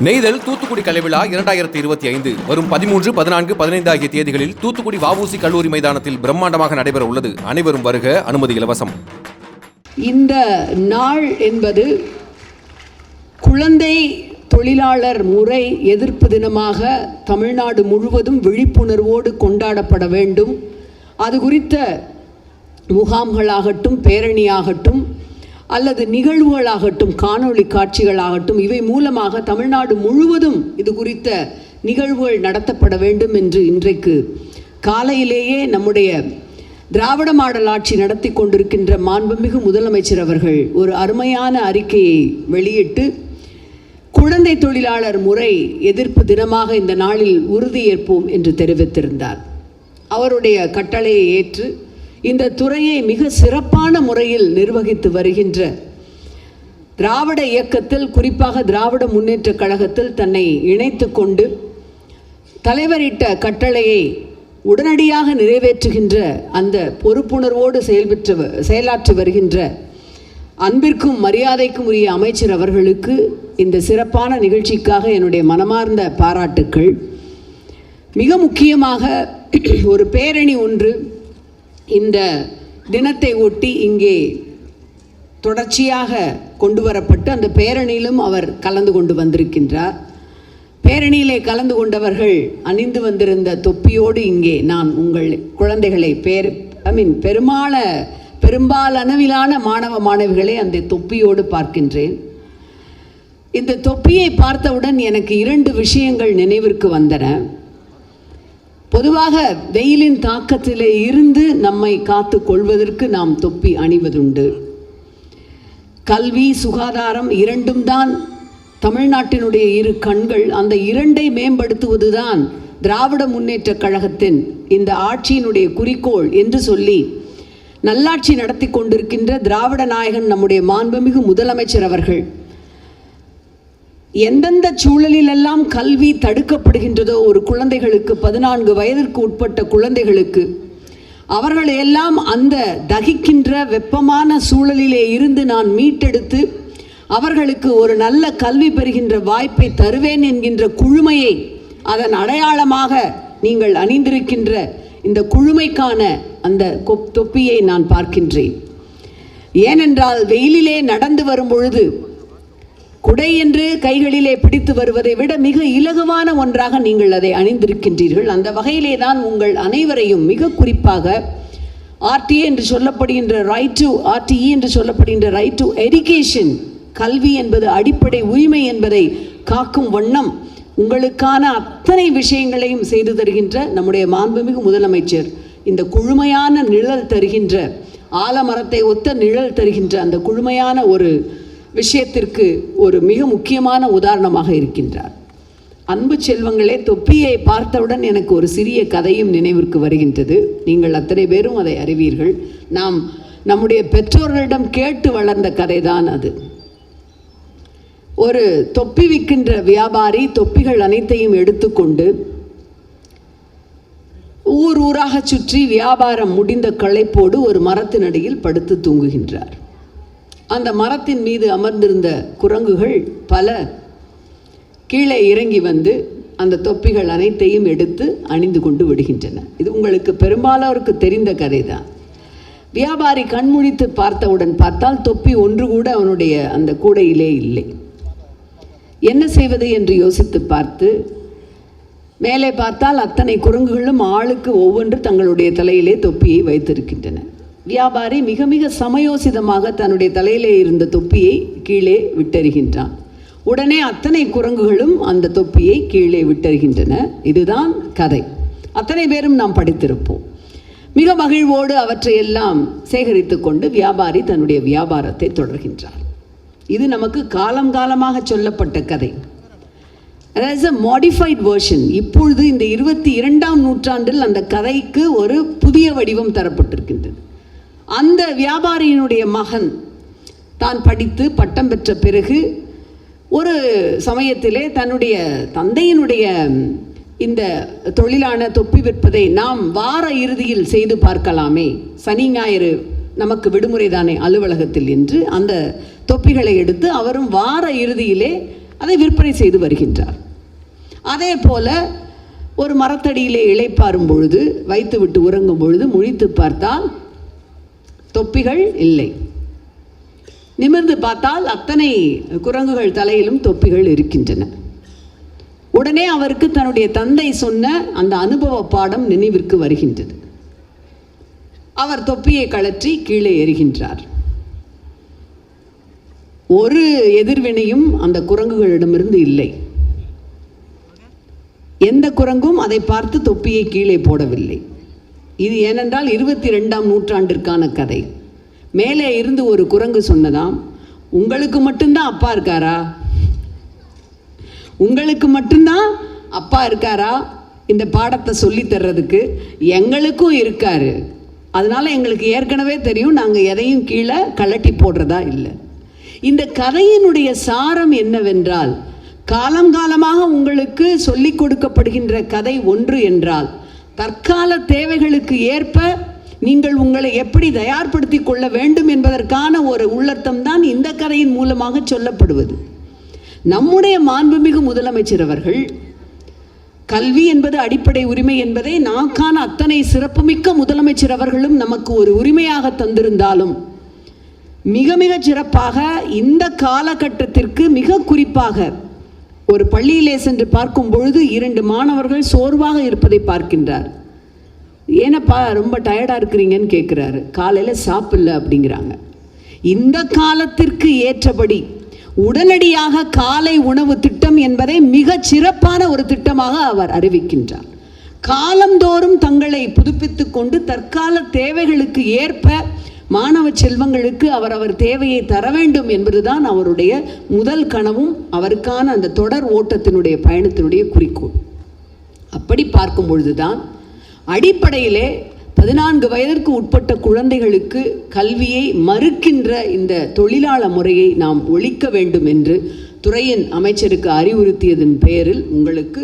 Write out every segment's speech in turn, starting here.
நெய்தல் தூத்துக்குடி கலைவிழா 2025 வரும் 13, 14, 15 ஆகிய தேதிகளில் தூத்துக்குடி வ.உ.சி. கல்லூரி மைதானத்தில் பிரம்மாண்டமாக நடைபெற உள்ளது. அனைவரும் வருக, அனுமதி இலவசம். இந்த நாள் என்பது குழந்தை தொழிலாளர் முறை எதிர்ப்பு தினமாக தமிழ்நாடு முழுவதும் விழிப்புணர்வோடு கொண்டாடப்பட வேண்டும். அது குறித்த முகாம்களாகட்டும், பேரணியாகட்டும், அல்லது நிகழ்வுகளாகட்டும், காணொளி காட்சிகளாகட்டும், இவை மூலமாக தமிழ்நாடு முழுவதும் இது குறித்த நிகழ்வுகள் நடத்தப்பட வேண்டும் என்று இன்றைக்கு காலையிலேயே நம்முடைய திராவிட மாடல் ஆட்சி நடத்தி கொண்டிருக்கின்ற மாண்புமிகு முதலமைச்சர் அவர்கள் ஒரு அருமையான அறிக்கையை வெளியிட்டு குழந்தை தொழிலாளர் முறை எதிர்ப்பு தினமாக இந்த நாளில் உறுதியேற்போம் என்று தெரிவித்திருந்தார். அவருடைய கட்டளையை ஏற்று இந்த துறையை மிக சிறப்பான முறையில் நிர்வகித்து வருகின்ற திராவிட இயக்கத்தில், குறிப்பாக திராவிட முன்னேற்றக் கழகத்தில் தன்னை இணைத்து கொண்டு தலைவரிட்ட கட்டளையை உடனடியாக நிறைவேற்றுகின்ற அந்த பொறுப்புணர்வோடு செயலாற்றி வருகின்ற அன்பிற்கும் மரியாதைக்கும் உரிய அமைச்சர் அவர்களுக்கு இந்த சிறப்பான நிகழ்ச்சிக்காக என்னுடைய மனமார்ந்த பாராட்டுக்கள். மிக முக்கியமாக ஒரு பேரணி ஒன்று இந்த தினத்தை ஒட்டி இங்கே தொடர்ச்சியாக கொண்டு வரப்பட்டு அந்த பேரணியிலும் அவர் கலந்து கொண்டு வந்திருக்கின்றார். பேரணியிலே கலந்து கொண்டவர்கள் அணிந்து வந்திருந்த தொப்பியோடு இங்கே நான் உங்கள் குழந்தைகளை பெரும்பாலான மாணவ மாணவிகளை அந்த தொப்பியோடு பார்க்கின்றேன். இந்த தொப்பியை பார்த்தவுடன் எனக்கு 2 விஷயங்கள் நினைவிற்கு வந்தன. பொதுவாக வெயிலின் தாக்கத்திலே இருந்து நம்மை காத்து கொள்வதற்கு நாம் தொப்பி அணிவதுண்டு. கல்வி, சுகாதாரம் இரண்டும் தான் தமிழ்நாட்டினுடைய 2 கண்கள். அந்த 2ஐ மேம்படுத்துவதுதான் திராவிட முன்னேற்றக் கழகத்தின் இந்த ஆட்சியினுடைய குறிக்கோள் என்று சொல்லி நல்லாட்சி நடத்தி கொண்டிருக்கின்ற திராவிட நாயகன் நம்முடைய மாண்புமிகு முதலமைச்சர் அவர்கள் எந்தெந்த சூழலிலெல்லாம் கல்வி தடுக்கப்படுகின்றதோ, ஒரு குழந்தைகளுக்கு 14 வயதிற்கு உட்பட்ட குழந்தைகளுக்கு அவர்களையெல்லாம் அந்த தகிக்கின்ற வெப்பமான சூழலிலே இருந்து நான் மீட்டெடுத்து அவர்களுக்கு ஒரு நல்ல கல்வி பெறுகின்ற வாய்ப்பை தருவேன் என்கின்ற குழுமையை, அதன் அடையாளமாக நீங்கள் அணிந்திருக்கின்ற இந்த குழுமைக்கான அந்த தொப்பியை நான் பார்க்கின்றேன். ஏனென்றால் வெயிலிலே நடந்து வரும் பொழுது குடை என்று கைகளிலே பிடித்து வருவதை விட மிக இலகுவான ஒன்றாக நீங்கள் அதை அணிந்திருக்கின்றீர்கள். அந்த வகையிலே தான் உங்கள் அனைவரையும், மிக குறிப்பாக ஆர்டிஏ என்று சொல்லப்படுகின்ற ஆர்டிஇ என்று சொல்லப்படுகின்ற ரைட் டு எஜுகேஷன், கல்வி என்பது அடிப்படை உரிமை என்பதை காக்கும் வண்ணம் உங்களுக்கான அத்தனை விஷயங்களையும் செய்து தருகின்ற நம்முடைய மாண்புமிகு முதலமைச்சர் இந்த குழுமையான நிழல் தருகின்ற, ஆலமரத்தை ஒத்த நிழல் தருகின்ற அந்த குழுமையான ஒரு விஷயத்திற்கு ஒரு மிக முக்கியமான உதாரணமாக இருக்கின்றார். அன்பு செல்வங்களே, தொப்பியை பார்த்தவுடன் எனக்கு ஒரு சிறிய கதையும் நினைவிற்கு வருகின்றது. நீங்கள் அத்தனை பேரும் அதை அறிவீர்கள். நாம் நம்முடைய பெற்றோர்களிடம் கேட்டு வளர்ந்த கதைதான் அது. ஒரு தொப்பி விற்கின்ற வியாபாரி தொப்பிகள் அனைத்தையும் எடுத்துக்கொண்டு ஊராக சுற்றி வியாபாரம் முடிந்த களைப்போடு ஒரு மரத்தின் அடியில் படுத்து தூங்குகின்றார். அந்த மரத்தின் மீது அமர்ந்திருந்த குரங்குகள் பல கீழே இறங்கி வந்து அந்த தொப்பிகள் அனைத்தையும் எடுத்து அணிந்து கொண்டு விடுகின்றன. இது உங்களுக்கு பெரும்பாலோருக்கு தெரிந்த கதை தான். வியாபாரி கண்முழித்து பார்த்தவுடன் பார்த்தால் தொப்பி ஒன்று கூட அவனுடைய அந்த கூடையிலே இல்லை. என்ன செய்வது என்று யோசித்து பார்த்து மேலே பார்த்தால் அத்தனை குரங்குகளும் ஆளுக்கு ஒவ்வொன்று தங்களுடைய தலையிலே தொப்பியை வைத்திருக்கின்றன. வியாபாரி மிக மிக சமயோசிதமாக தன்னுடைய தலையிலே இருந்த தொப்பியை கீழே விட்டறிகின்றான். உடனே அத்தனை குரங்குகளும் அந்த தொப்பியை கீழே விட்டறிகின்றன. இதுதான் கதை. அத்தனை பேரும் நாம் படித்திருப்போம். மிக மகிழ்வோடு அவற்றையெல்லாம் சேகரித்து கொண்டு வியாபாரி தன்னுடைய வியாபாரத்தை தொடர்கின்றார். இது நமக்கு காலமாக சொல்லப்பட்ட கதை. அதாவது மாடிஃபைட் வெர்ஷன். இப்பொழுது இந்த 22ஆம் நூற்றாண்டில் அந்த கதைக்கு ஒரு புதிய வடிவம் தரப்பட்டிருக்கின்றது. அந்த வியாபாரியினுடைய மகன் தான் படித்து பட்டம் பெற்ற பிறகு ஒரு சமயத்திலே தன்னுடைய தந்தையினுடைய இந்த தொழிலான தொப்பி விற்பதை நாம் வார இறுதியில் செய்து பார்க்கலாமே, சனி ஞாயிறு நமக்கு விடுமுறை தானே அலுவலகத்தில் என்று அந்த தொப்பிகளை எடுத்து அவரும் வார இறுதியிலே அதை விற்பனை செய்து வருகின்றார். அதே போல ஒரு மரத்தடியிலே இளைப்பாறும் பொழுது, வைத்துவிட்டு உறங்கும் பொழுது முழித்து பார்த்தால் தொப்பிகள் இல்லை. நிமிர்ந்து பார்த்தால் அத்தனை குரங்குகள் தலையிலும் தொப்பிகள் இருக்கின்றன. உடனே அவருக்கு தன்னுடைய தந்தை சொன்ன அந்த அனுபவ பாடம் நினைவிற்கு வருகின்றது. அவர் தொப்பியை கழற்றி கீழே எறிகின்றார். ஒரு எதிர்வினையும் அந்த குரங்குகளிடமிருந்து இல்லை. எந்த குரங்கும் அதை பார்த்து தொப்பியை கீழே போடவில்லை. இது ஏனென்றால் 22ஆம் நூற்றாண்டிற்கான கதை. மேலே இருந்து ஒரு குரங்கு சொன்னதாம், உங்களுக்கு மட்டும்தான் அப்பா இருக்காரா? உங்களுக்கு மட்டும்தான் அப்பா இருக்காரா இந்த பாடத்தை சொல்லி தர்றதுக்கு? எங்களுக்கும் இருக்காரு. அதனால எங்களுக்கு ஏற்கனவே தெரியும், நாங்கள் எதையும் கீழே கழட்டி போடுறதா இல்லை. இந்த கதையினுடைய சாரம் என்னவென்றால், காலங்காலமாக உங்களுக்கு சொல்லிக் கொடுக்கப்படுகின்ற கதை ஒன்று என்றால், தற்கால தேவைகளுக்கு ஏற்ப நீங்கள் உங்களை எப்படி தயார்படுத்தி கொள்ள வேண்டும் என்பதற்கான ஒரு உள்ளர்த்தம் தான் இந்த கதையின் மூலமாக சொல்லப்படுவது. நம்முடைய மாண்புமிகு முதலமைச்சர் அவர்கள் கல்வி என்பது அடிப்படை உரிமை என்பதை நாக்கான அத்தனை சிறப்புமிக்க முதலமைச்சர் அவர்களும் நமக்கு ஒரு உரிமையாக தந்திருந்தாலும், மிக மிக சிறப்பாக இந்த காலகட்டத்திற்கு மிக குறிப்பாக ஒரு பள்ளியிலே சென்று பார்க்கும் பொழுது 2 மாணவர்கள் சோர்வாக இருப்பதை பார்க்கின்றார். ஏனப்பா ரொம்ப டயர்டாக இருக்கிறீங்கன்னு கேட்குறாரு. காலையில் சாப்பிடல அப்படிங்கிறாங்க. இந்த காலத்திற்கு ஏற்றபடி உடனடியாக காலை உணவு திட்டம் என்பதை மிக சிறப்பான ஒரு திட்டமாக அவர் அறிவிக்கின்றார். காலந்தோறும் தங்களை புதுப்பித்து கொண்டு தற்கால தேவைகளுக்கு ஏற்ப மாணவ செல்வங்களுக்கு அவர் தேவையை தர வேண்டும் என்பதுதான் அவருடைய முதல் கனவும் அவருக்கான அந்த தொடர் ஓட்டத்தினுடைய பயணத்தினுடைய குறிக்கோள். அப்படி பார்க்கும் பொழுதுதான் அடிப்படையிலே 14 வயதிற்கு உட்பட்ட குழந்தைகளுக்கு கல்வியை மறுக்கின்ற இந்த தொழிலாள முறையை நாம் ஒழிக்க வேண்டும் என்று துறையின் அமைச்சருக்கு அறிவுறுத்தியதன் பெயரில் உங்களுக்கு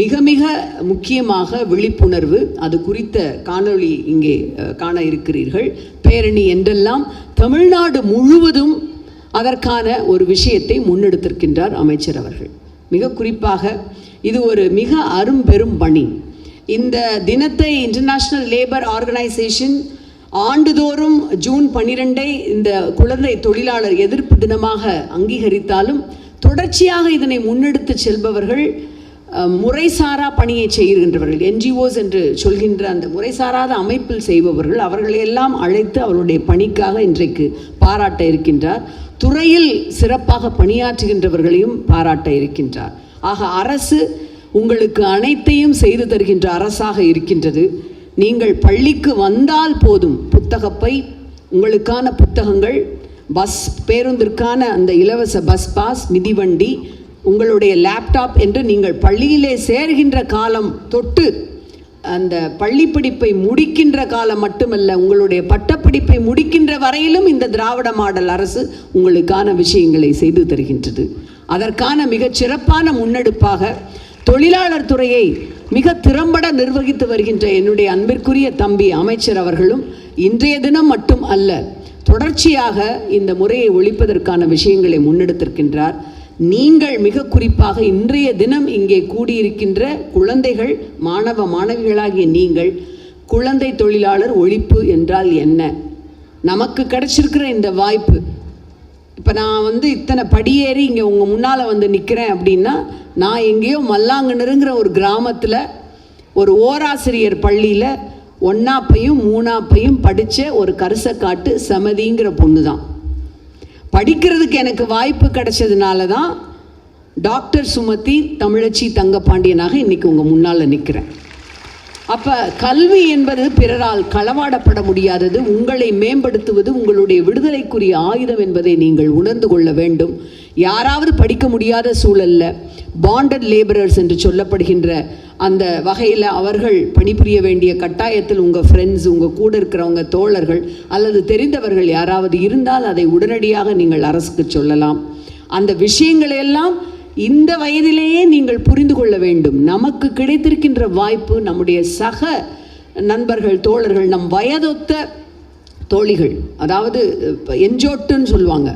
மிக மிக முக்கியமாக விழிப்புணர்வு, அது குறித்த காணொளி இங்கே காண இருக்கிறீர்கள். பேரணி என்றெல்லாம் தமிழ்நாடு முழுவதும் அதற்கான ஒரு விஷயத்தை முன்னெடுத்திருக்கின்றார் அமைச்சர் அவர்கள். மிக குறிப்பாக இது ஒரு மிக அரும்பெரும் பணி. இந்த தினத்தை இன்டர்நேஷ்னல் லேபர் ஆர்கனைசேஷன் ஆண்டுதோறும் ஜூன் 12 இந்த குழந்தை தொழிலாளர் எதிர்ப்பு தினமாக அங்கீகரித்தாலும், தொடர்ச்சியாக இதனை முன்னெடுத்து செல்பவர்கள் முறைசாரா பணியை செய்கின்றவர்கள், என்ஜிஓஸ் என்று சொல்கின்ற அந்த முறைசாராத அமைப்பில் செய்பவர்கள், அவர்களையெல்லாம் அழைத்து அவருடைய பணிக்காக இன்றைக்கு பாராட்ட இருக்கின்றார். துறையில் சிறப்பாக பணியாற்றுகின்றவர்களையும் பாராட்ட இருக்கின்றார். ஆக அரசு உங்களுக்கு அனைத்தையும் செய்து தருகின்ற அரசாக இருக்கின்றது. நீங்கள் பள்ளிக்கு வந்தால் போதும், புத்தகப்பை, உங்களுக்கான புத்தகங்கள், பஸ் பேருந்திற்கான அந்த இலவச பஸ் பாஸ், மிதிவண்டி, உங்களுடைய லேப்டாப் என்று நீங்கள் பள்ளியிலே சேர்கின்ற காலம் தொட்டு அந்த பள்ளி படிப்பை முடிக்கின்ற காலம் மட்டுமல்ல, உங்களுடைய பட்டப்படிப்பை முடிக்கின்ற வரையிலும் இந்த திராவிட மாடல் அரசு உங்களுக்கான விஷயங்களை செய்து தருகின்றது. அதற்கான மிகச் சிறப்பான முன்னெடுப்பாக தொழிலாளர் துறையை மிக திறம்பட நிர்வகித்து வருகின்ற என்னுடைய அன்பிற்குரிய தம்பி அமைச்சர் அவர்களும் இன்றைய தினம் மட்டும் அல்ல, தொடர்ச்சியாக இந்த முறையை ஒழிப்பதற்கான விஷயங்களை முன்னெடுத்திருக்கின்றார். நீங்கள் மிக குறிப்பாக இன்றைய தினம் இங்கே கூடியிருக்கின்ற குழந்தைகள், மாணவ மாணவிகளாகிய நீங்கள், குழந்தை தொழிலாளர் ஒழிப்பு என்றால் என்ன, நமக்கு கிடைச்சிருக்கிற இந்த வாய்ப்பு, இப்போ நான் இத்தனை படியேறி இங்கே உங்கள் முன்னால் நிற்கிறேன் அப்படின்னா, நான் எங்கேயோ மல்லாங்கண்ணுங்கிற ஒரு கிராமத்தில் ஒரு ஓராசிரியர் பள்ளியில் 1ஆப்பையும் 3ஆப்பையும் படித்த ஒரு கரிசக்காட்டு சமதிங்கிற பொண்ணு தான். படிக்கிறதுக்கு எனக்கு வாய்ப்பு கிடைச்சதுனால தான் டாக்டர் சுமதி தமிழச்சி தங்கப்பாண்டியனாக இன்றைக்கி உங்கள் முன்னால் நிற்கிறேன். அப்போ கல்வி என்பது பிறரால் களவாடப்பட முடியாதது, உங்களை மேம்படுத்துவது உங்களுடைய விடுதலைக்குரிய ஆயுதம் என்பதை நீங்கள் உணர்ந்து கொள்ள வேண்டும். யாராவது படிக்க முடியாத சூழலில் பாண்டட் லேபரர்ஸ் என்று சொல்லப்படுகின்ற அந்த வகையில் அவர்கள் பணிபுரிய வேண்டிய கட்டாயத்தில் உங்கள் ஃப்ரெண்ட்ஸ், உங்கள் கூட இருக்கிறவங்க, தோழர்கள் அல்லது தெரிந்தவர்கள் யாராவது இருந்தால் அதை உடனடியாக நீங்கள் அரசுக்கு சொல்லலாம். அந்த விஷயங்களையெல்லாம் இந்த வயதிலேயே நீங்கள் புரிந்து கொள்ள வேண்டும். நமக்கு கிடைத்திருக்கின்ற வாய்ப்பு, நம்முடைய சக நண்பர்கள், தோழர்கள், நம் வயதொத்த தோழிகள், அதாவது என்ஜோட்டுன்னு சொல்லுவாங்க,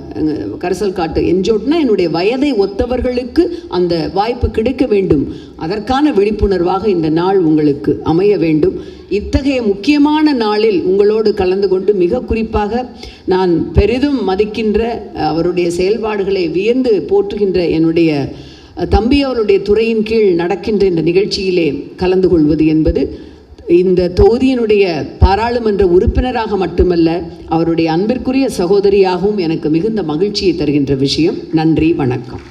கரிசல் காட்டு என்ஜோட்னா என்னுடைய வயதை ஒத்தவர்களுக்கு அந்த வாய்ப்பு கிடைக்க வேண்டும், அதற்கான விழிப்புணர்வாக இந்த நாள் உங்களுக்கு அமைய வேண்டும். இத்தகைய முக்கியமான நாளில் உங்களோடு கலந்து கொண்டு மிக குறிப்பாக நான் பெரிதும் மதிக்கின்ற அவருடைய செயல்பாடுகளை வியந்து போற்றுகின்ற என்னுடைய தம்பி அவருடைய துறையின் கீழ் நடக்கின்ற இந்த நிகழ்ச்சியிலே கலந்து கொள்வது என்பது இந்த தொகுதியினுடைய பாராளுமன்ற உறுப்பினராக மட்டுமல்ல, அவருடைய அன்பிற்குரிய சகோதரியாகவும் எனக்கு மிகுந்த மகிழ்ச்சியை தருகின்ற விஷயம். நன்றி, வணக்கம்.